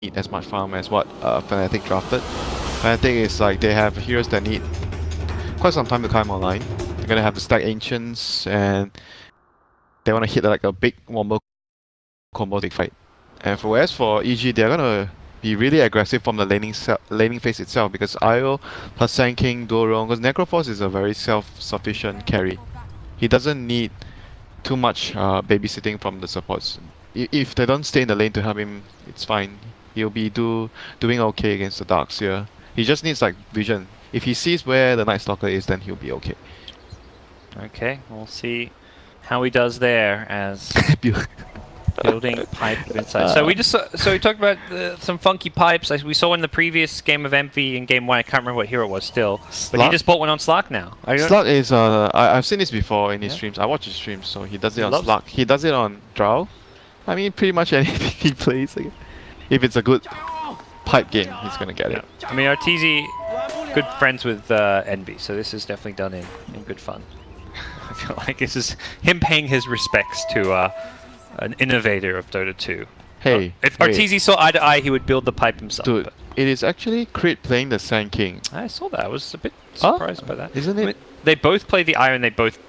as much farm as what Fnatic drafted. Fnatic is like they have heroes that need quite some time to climb online. They're gonna have to stack ancients and they want to hit like a big wombo combo big fight. And as for EG, they're gonna be really aggressive from the laning phase itself because IO plus Sand King, Dorong, because Necroforce is a very self-sufficient carry. He doesn't need too much babysitting from the supports. If they don't stay in the lane to help him, it's fine. He'll be doing okay against the Darks here. He just needs like vision. If he sees where the Night Stalker is, then he'll be okay. Okay, we'll see how he does there as building pipe inside. So we talked about some funky pipes as we saw in the previous game of MV in game 1. I can't remember what hero it was still, but he just bought one on Slack now. Slack is I've seen this before in his streams. I watch his streams, so he does it on Slack. He does it on Drow. I mean, pretty much anything he plays. If it's a good pipe game, he's gonna get it. I mean, Arteezy, good friends with Envy, so this is definitely done in good fun. I feel like this is him paying his respects to an innovator of Dota 2. Hey, if Arteezy saw eye to eye, he would build the pipe himself. Dude, it is actually Crit playing the Sand King. I saw that. I was a bit surprised by that. Isn't it? I mean, they both play the Iron. They both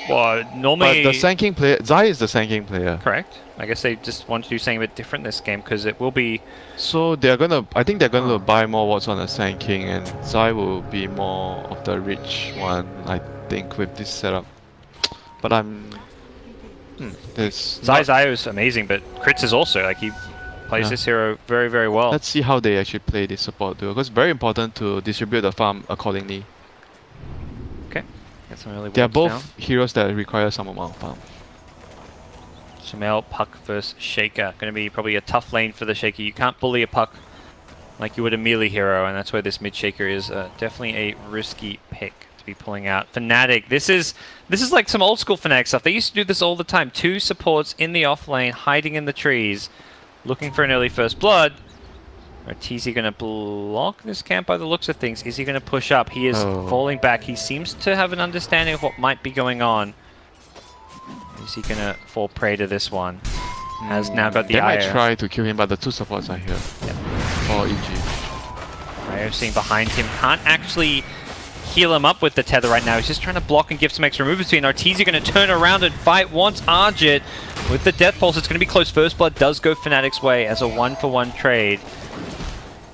normally. But the Sand King player, Zai is the Sand King player. Correct. I guess they just want to do something a bit different this game because it will be. So they're gonna. I think they're gonna buy more wards on the Sand King, and Zai will be more of the rich one. I think with this setup. But I'm. Zai's IO is amazing, but Crits is also like he plays this hero very, very well. Let's see how they actually play this support duo, because it's very important to distribute the farm accordingly. Okay, get some early. They are both heroes that require some amount of farm. Sumail, Puck versus Shaker. Going to be probably a tough lane for the Shaker. You can't bully a Puck like you would a melee hero, and that's where this mid Shaker is definitely a risky pick to be pulling out. Fnatic, this is like some old school Fnatic stuff. They used to do this all the time. 2 supports in the off lane, hiding in the trees, looking for an early first blood. Arteezy going to block this camp by the looks of things. Is he going to push up? He is falling back. He seems to have an understanding of what might be going on. Is he going to fall prey to this one? Has now got the They might try to kill him, but the 2 supports are here. Yep. Or EG. Io seeing behind him. Can't actually heal him up with the tether right now. He's just trying to block and give some extra movement between. Arteezy going to turn around and fight. Wants Argit with the Death Pulse. It's going to be close. First Blood does go Fnatic's way as a 1-for-1 trade.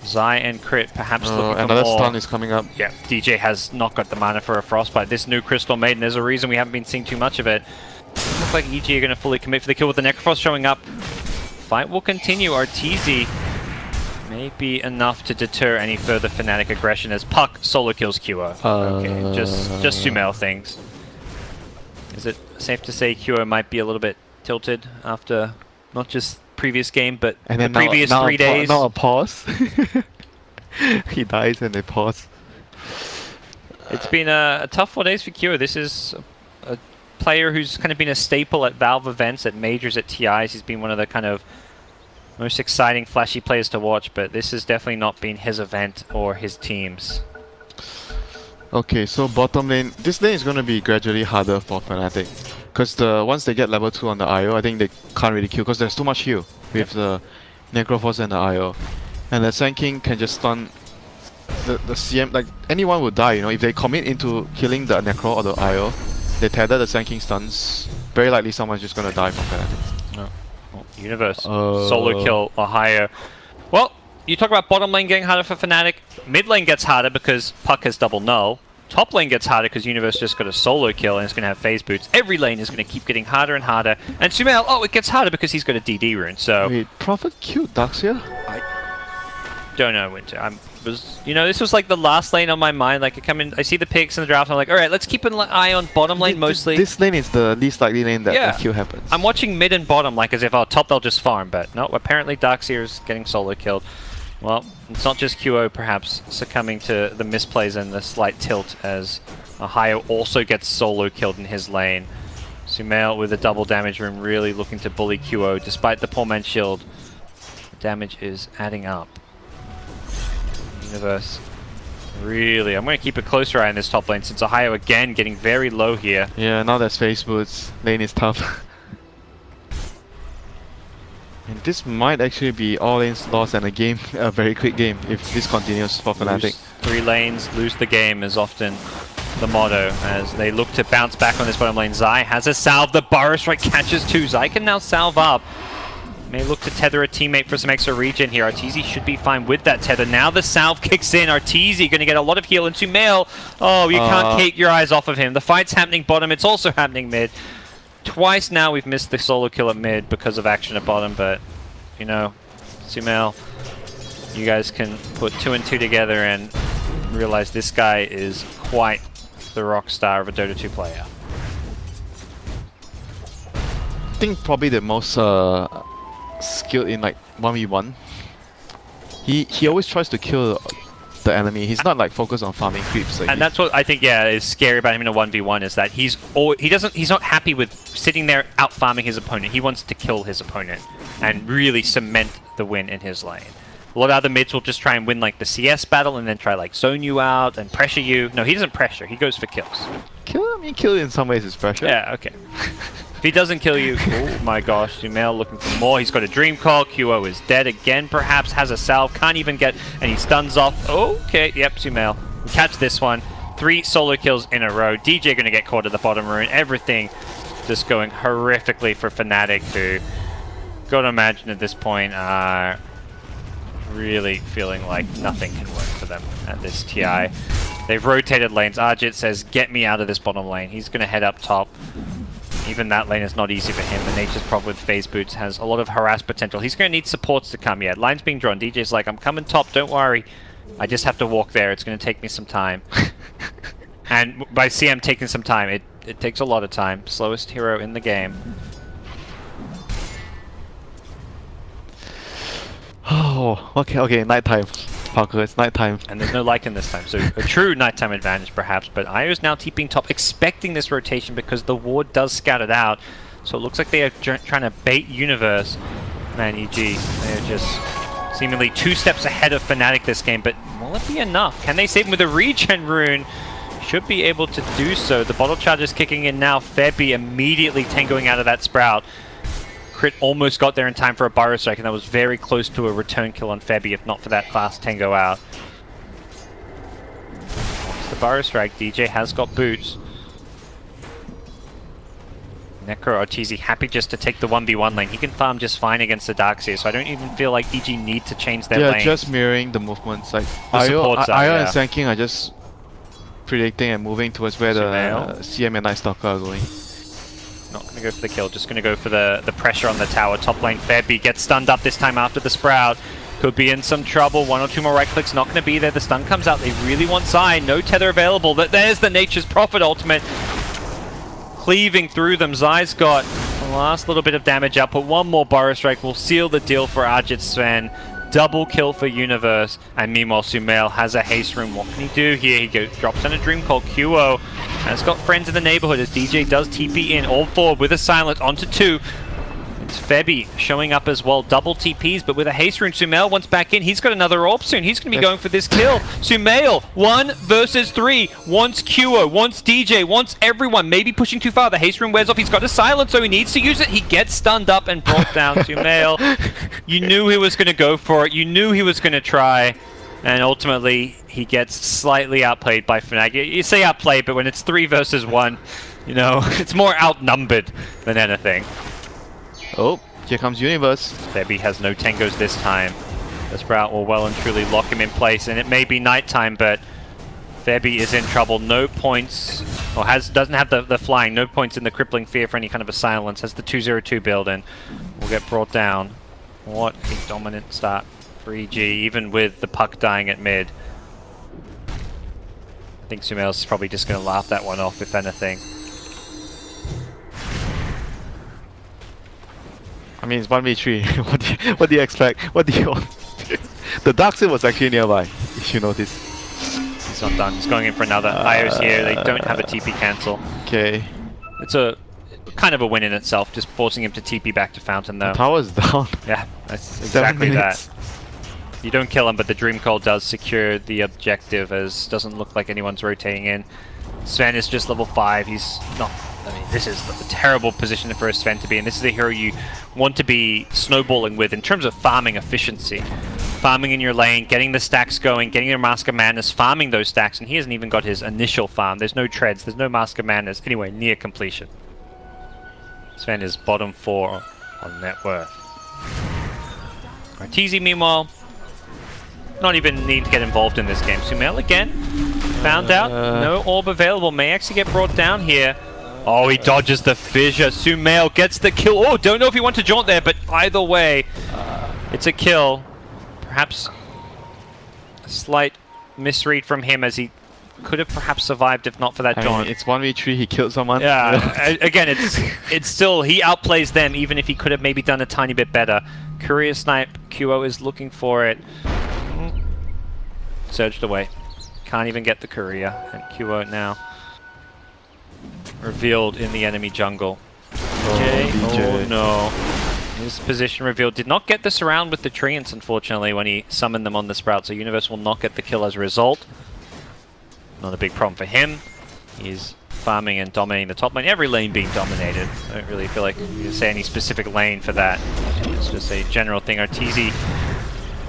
Zai and Crit perhaps looking for another more. stun is coming up. Yeah, DJ has not got the mana for a Frostbite. This new Crystal Maiden, there's a reason we haven't been seeing too much of it. Doesn't look like EG are going to fully commit for the kill with the Necroforce showing up. Fight will continue. Arteezy may be enough to deter any further Fnatic aggression as Puck solo kills QO. Okay, just Sumail things. Is it safe to say QO might be a little bit tilted after not just previous game, but the previous 3 days? Now a pause. He dies and they pause. It's been a tough 4 days for QO. This is a player who's kind of been a staple at Valve events, at majors, at TIs. He's been one of the kind of most exciting, flashy players to watch, but this has definitely not been his event or his team's. Okay, so bottom lane, this lane is going to be gradually harder for Fnatic. Because once they get level 2 on the IO, I think they can't really kill because there's too much heal with the Necroforce and the IO. And the Sand King can just stun the CM, like anyone would die, you know, if they commit into killing the Necro or the IO, they tether the Sand King stuns, very likely someone's just going to die from Fnatic. No. Well, Universe, solo kill or higher. Well, you talk about bottom lane getting harder for Fnatic. Mid lane gets harder because Puck has double null. Top lane gets harder because Universe just got a solo kill and it's going to have phase boots. Every lane is going to keep getting harder and harder. And Sumail, it gets harder because he's got a DD rune. So wait, Prophet killed Daxia? I don't know, Winter. This was like the last lane on my mind. Like I see the picks in the draft. And I'm like, all right, let's keep an eye on bottom lane mostly. This lane is the least likely lane that the kill happens. I'm watching mid and bottom like as if top they'll just farm, but no. Apparently Darkseer is getting solo killed. Well, it's not just QO perhaps succumbing to the misplays and the slight tilt as Ohio also gets solo killed in his lane. Sumail with a double damage room really looking to bully QO despite the poor man's shield. The damage is adding up. Universe really, I'm going to keep a closer eye on this top lane since Ohio again getting very low here. Yeah, now there's phase boots. Lane is tough. And this might actually be all-in loss and a game, a very quick game, if this continues for Fnatic. Lose 3 lanes, lose the game is often the motto as they look to bounce back on this bottom lane. Zai has a salve, the Burrow Strike catches 2. Zai can now salve up. May look to tether a teammate for some extra regen here. Arteezy should be fine with that tether. Now the salve kicks in. Arteezy going to get a lot of heal into Sumail. Oh, you can't take your eyes off of him. The fight's happening bottom. It's also happening mid. Twice now we've missed the solo kill at mid because of action at bottom, but, you know, Sumail, you guys can put 2 and 2 together and realize this guy is quite the rock star of a Dota 2 player. I think probably the most skilled in like 1v1. He always tries to kill the enemy. He's not like focused on farming creeps. Like, and that's what I think, yeah, is scary about him in a 1v1 is that he's not happy with sitting there out farming his opponent. He wants to kill his opponent and really cement the win in his lane. A lot of other mids will just try and win like the CS battle and then try like zone you out and pressure you. No, he doesn't pressure. He goes for kills. Kill in some ways is pressure. Yeah, okay. If he doesn't kill you, oh my gosh, Sumail looking for more. He's got a Dream Call. QO is dead again, perhaps, has a salve, can't even get any stuns off. Okay, yep, Sumail. Catch this one. 3 solo kills in a row. DJ going to get caught at the bottom rune. Everything just going horrifically for Fnatic, who, gotta imagine at this point, are really feeling like nothing can work for them at this TI. They've rotated lanes. Arjit says, get me out of this bottom lane. He's going to head up top. Even that lane is not easy for him. The Nature's Prop with phase boots has a lot of harass potential. He's going to need supports to come yet. Line's being drawn. DJ's like, I'm coming top, don't worry. I just have to walk there. It's going to take me some time. And by CM taking some time, it takes a lot of time. Slowest hero in the game. Oh, okay, nighttime. Parker, it's nighttime. And there's no Lycan this time, so a true nighttime advantage perhaps, but Io's now TPing top, expecting this rotation because the ward does scout it out. So it looks like they are trying to bait Universe. Man, EG, they are just seemingly 2 steps ahead of Fnatic this game, but will it be enough? Can they save him with a regen rune? Should be able to do so. The bottle charge is kicking in now. Febby immediately tangoing out of that Sprout. Crit almost got there in time for a Burrow Strike, and that was very close to a return kill on Febby, if not for that fast tango out. It's the Burrow Strike. DJ has got boots. Necro Arteezy happy just to take the 1v1 lane. He can farm just fine against the Darkseer, so I don't even feel like EG need to change their lane. Yeah, just mirroring the movements. Like Io and Sanking are just predicting and moving towards where the CM and Night Stalker are going. Not going to go for the kill, just going to go for the pressure on the tower. Top lane Febby gets stunned up this time after the Sprout. Could be in some trouble. 1 or 2 more right clicks, not going to be there. The stun comes out. They really want Zai. No tether available. There's the Nature's Prophet ultimate. Cleaving through them. Zai's got the last little bit of damage up, but 1 more Burrow Strike will seal the deal for Arjit Sven. Double kill for Universe, and meanwhile Sumail has a haste rune. What can he do here? He drops on a Dream Call. QO has got friends in the neighborhood as DJ does TP in, all forward with a silence onto 2. It's Febby showing up as well. Double TPs, but with a haste rune, Sumail wants back in. He's got another orb soon. He's going to be going for this kill. Sumail, 1 versus 3. Wants QO, wants DJ, wants everyone. Maybe pushing too far. The haste rune wears off. He's got a silence, so he needs to use it. He gets stunned up and brought down. Sumail, you knew he was going to go for it. You knew he was going to try. And ultimately, he gets slightly outplayed by Fnatic. You say outplayed, but when it's 3 versus 1, you know, it's more outnumbered than anything. Oh, here comes Universe. Febby has no tangos this time. The Sprout will well and truly lock him in place, and it may be nighttime, but Febby is in trouble. No points, or doesn't have the flying. No points in the Crippling Fear for any kind of a silence. Has the 202 build, and will get brought down. What a dominant start for EG, even with the puck dying at mid. I think Sumail's probably just going to laugh that one off, if anything. I mean, it's 1v3. What do you expect? What do you want? The Darkseer was actually nearby, if you notice. He's not done. He's going in for another. Io's here. They don't have a TP cancel. Okay. It's a kind of a win in itself, just forcing him to TP back to Fountain, though. The tower's down. Yeah, that's exactly that. You don't kill him, but the Dream Call does secure the objective, as doesn't look like anyone's rotating in. Sven is just level 5. He's not I mean, this is a terrible position for a Sven to be in. This is the hero you want to be snowballing with in terms of farming efficiency. Farming in your lane, getting the stacks going, getting your Mask of Madness, farming those stacks, and he hasn't even got his initial farm. There's no treads, there's no Mask of Madness anywhere near completion. Sven is bottom 4 on net worth. Arteezy, meanwhile, not even need to get involved in this game. Sumail again, found out, no orb available, may actually get brought down here. Oh, he dodges the fissure. Sumail gets the kill. Oh, don't know if he wants to jaunt there, but either way, it's a kill. Perhaps a slight misread from him, as he could have perhaps survived if not for that jaunt. It's 1v3, he killed someone. Yeah, again, it's still, he outplays them even if he could have maybe done a tiny bit better. Courier snipe, QO is looking for it. Surged away. Can't even get the courier, and QO now revealed in the enemy jungle. Oh no. His position revealed. Did not get the surround with the treants, unfortunately, when he summoned them on the Sprout, so Universe will not get the kill as a result. Not a big problem for him. He's farming and dominating the top lane. Every lane being dominated. I don't really feel like you can say any specific lane for that. It's just a general thing. Arteezy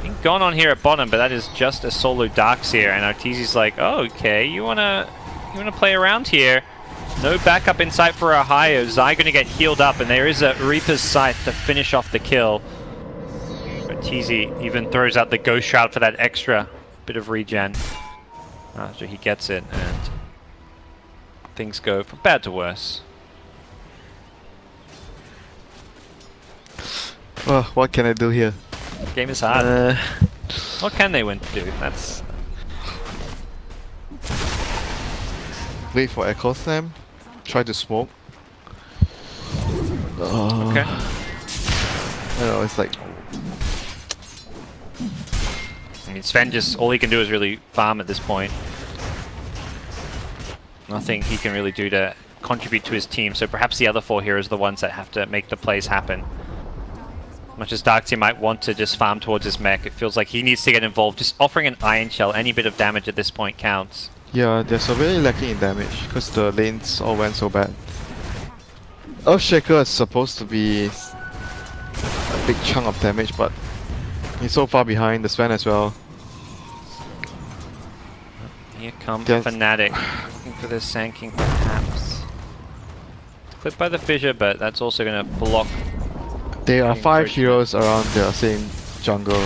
being gone on here at bottom, but that is just a solo Darkseer, and Arteezy's like, oh, okay, you wanna play around here? No backup in sight for Ohio. Zai gonna get healed up, and there is a Reaper's Scythe to finish off the kill. Arteezy even throws out the Ghost Shroud for that extra bit of regen. After he gets it, and things go from bad to worse. Well, what can I do here? Game is hard. What can they win to do? That's... Wait for Echo Slam. Try to smoke. Okay. I don't know, it's like... I mean, Sven just, all he can do is really farm at this point. Nothing he can really do to contribute to his team, so perhaps the other 4 heroes are the ones that have to make the plays happen. Much as Darkseer might want to just farm towards his mech, it feels like he needs to get involved. Just offering an Iron Shell, any bit of damage at this point counts. Yeah, they're severely lacking in damage, because the lanes all went so bad. Earthshaker is supposed to be a big chunk of damage, but he's so far behind, the Sven as well. Here comes Fnatic, looking for the Sand perhaps. Clipped by the fissure, but that's also going to block. There are 5 heroes around the same jungle.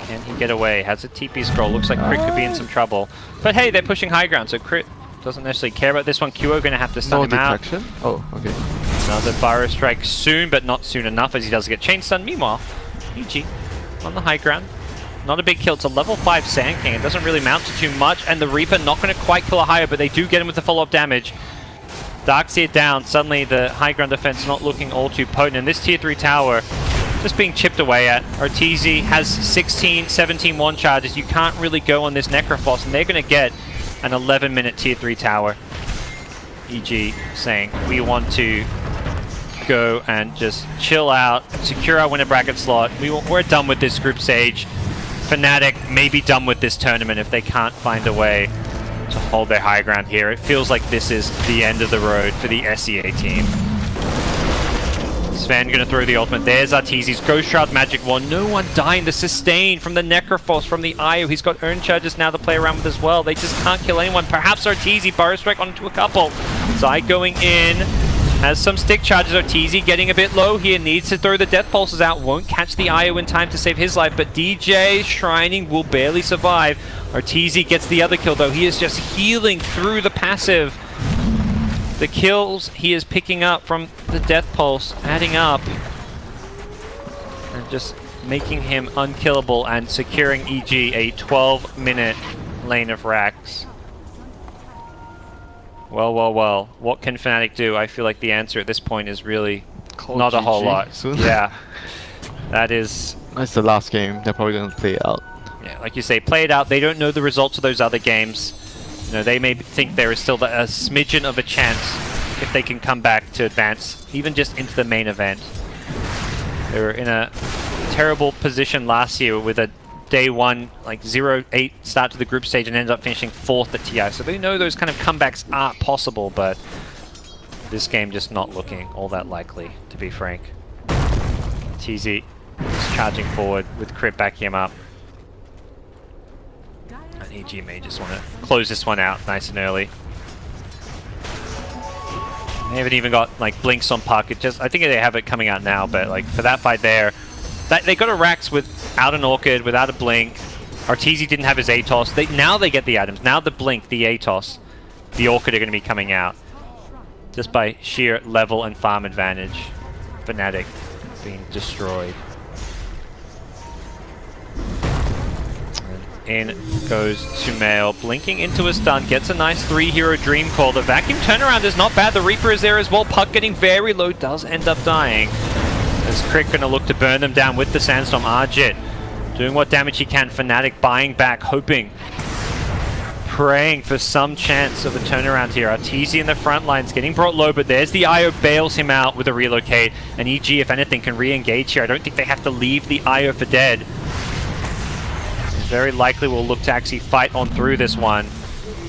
Can he get away? Has a TP scroll. Looks like Crit could be in some trouble. But hey, they're pushing high ground, so Crit doesn't necessarily care about this one. QO going to have to stun him out. Detection? Oh, okay. Another Burrow Strike soon, but not soon enough, as he does get chain stun. Meanwhile, EG on the high ground. Not a big kill. It's a level 5 Sand King. It doesn't really mount to too much, and the Reaper not going to quite kill a higher, but they do get him with the follow-up damage. Darkseer down. Suddenly the high ground defense not looking all too potent, and this tier 3 tower just being chipped away at. Arteezy has 16, 17 one charges. You can't really go on this Necrophos, and they're going to get an 11-minute tier 3 tower. EG saying, we want to go and just chill out, secure our winner bracket slot. We're done with this group stage. Fnatic may be done with this tournament if they can't find a way to hold their high ground here. It feels like this is the end of the road for the SEA team. Sven gonna throw the ultimate. There's Arteezy's Ghost Shroud Magic Wand. No one dying. The sustain from the Necrophos, from the Io. He's got Urn Charges now to play around with as well. They just can't kill anyone. Perhaps Arteezy Burrow Strike onto a couple. Zai going in. Has some stick charges. Arteezy getting a bit low here. Needs to throw the Death Pulses out. Won't catch the Io in time to save his life. But DJ Shrining will barely survive. Arteezy gets the other kill though. He is just healing through the passive. The kills he is picking up from the Death Pulse adding up. And just making him unkillable and securing EG a 12-minute lane of racks. Well, well, well. What can Fnatic do? I feel like the answer at this point is really not a whole lot. Soon. Yeah. That's the last game. They're probably going to play it out. Yeah, like you say, play it out. They don't know the results of those other games. You know, they may think there is still a smidgen of a chance if they can come back to advance, even just into the main event. They were in a terrible position last year with a day 1, like 0-8 start to the group stage and ended up finishing 4th at TI. So they know those kind of comebacks are possible, but This game just not looking all that likely, to be frank. TZ is charging forward with Crit backing him up. And EG may just want to close this one out nice and early. They haven't even got like blinks on Puck. I think they have it coming out now, but like for that fight there, they got a Rax without an Orchid, without a blink. Arteezy didn't have his ATOS. Now they get the items. Now the blink, the ATOS, the Orchid are going to be coming out just by sheer level and farm advantage. Fnatic being destroyed. In goes Sumail, blinking into a stun, gets a nice 3-hero dream call. The vacuum turnaround is not bad. The Reaper is there as well. Puck getting very low, does end up dying. As Crit gonna look to burn them down with the Sandstorm. Arjit doing what damage he can. Fnatic buying back, hoping, praying for some chance of a turnaround here. Arteezy in the front lines getting brought low, but there's the IO, bails him out with a relocate. And EG, if anything, can re-engage here. I don't think they have to leave the IO for dead. Very likely will look to actually fight on through this one.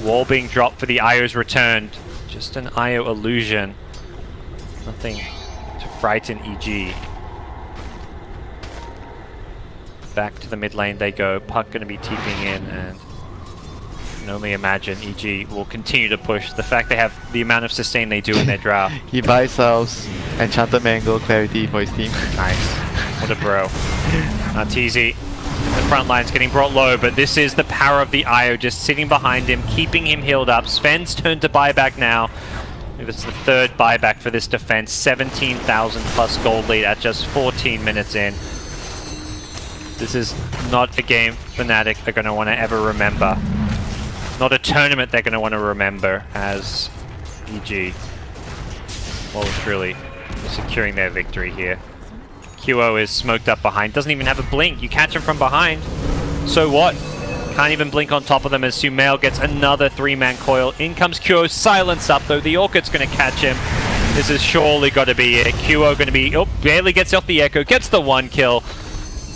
Wall being dropped for the IO's returned. Just an IO illusion. Nothing to frighten EG. Back to the mid lane they go. Puck going to be TPing in, and I can only imagine EG will continue to push. The fact they have the amount of sustain they do in their draft. He buys house, Enchanted Mango, Clarity for his team. Nice. What a bro. Arteezy. The front line's getting brought low, but this is the power of the IO just sitting behind him, keeping him healed up. Sven's turn to buyback now. It's the third buyback for this defense. 17,000 plus gold lead at just 14 minutes in. This is not a game Fnatic are going to want to ever remember. Not a tournament they're going to want to remember as EG. Well, truly securing their victory here. QO is smoked up behind, doesn't even have a blink. You catch him from behind, so what? Can't even blink on top of them as Sumail gets another 3-man coil. In comes QO, silence up though. The Orchid's going to catch him. This has surely got to be it. QO going to be, oh, barely gets off the Echo, gets the 1 kill.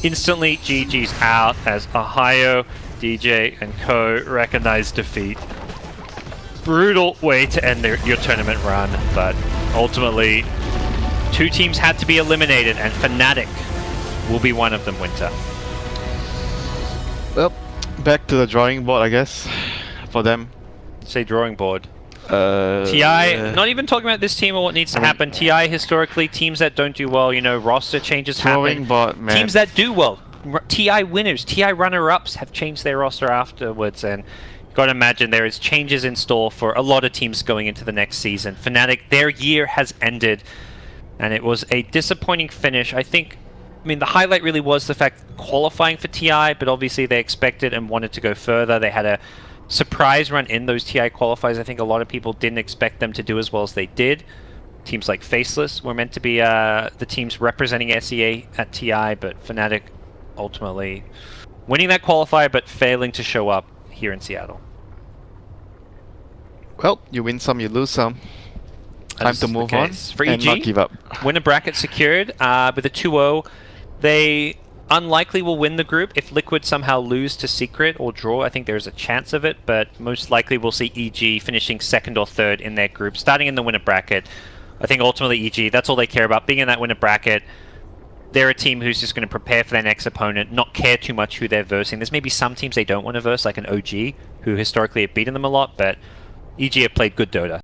Instantly, GG's out as Ohio, DJ, and Co recognize defeat. Brutal way to end your tournament run, but ultimately, 2 teams had to be eliminated, and Fnatic will be one of them, Winter. Well, back to the drawing board, I guess, for them. Say drawing board. TI, not even talking about this team or what needs to happen. TI, historically, teams that don't do well, you know, roster changes happen. Board, man. Teams that do well, TI winners, TI runner-ups have changed their roster afterwards, and you've got to imagine there is changes in store for a lot of teams going into the next season. Fnatic, their year has ended. And it was a disappointing finish. I mean, the highlight really was the fact qualifying for TI, but obviously they expected and wanted to go further. They had a surprise run in those TI qualifiers. I think a lot of people didn't expect them to do as well as they did. Teams like Faceless were meant to be the teams representing SEA at TI, but Fnatic ultimately winning that qualifier, but failing to show up here in Seattle. Well, you win some, you lose some. Time to move on for and EG, not give up. Winner bracket secured with a 2-0. They unlikely will win the group if Liquid somehow lose to Secret or draw. I think there's a chance of it, but most likely we'll see EG finishing 2nd or 3rd in their group, starting in the winner bracket. I think ultimately EG, that's all they care about, being in that winner bracket. They're a team who's just going to prepare for their next opponent, not care too much who they're versing. There's maybe some teams they don't want to verse, like an OG, who historically have beaten them a lot, but EG have played good Dota.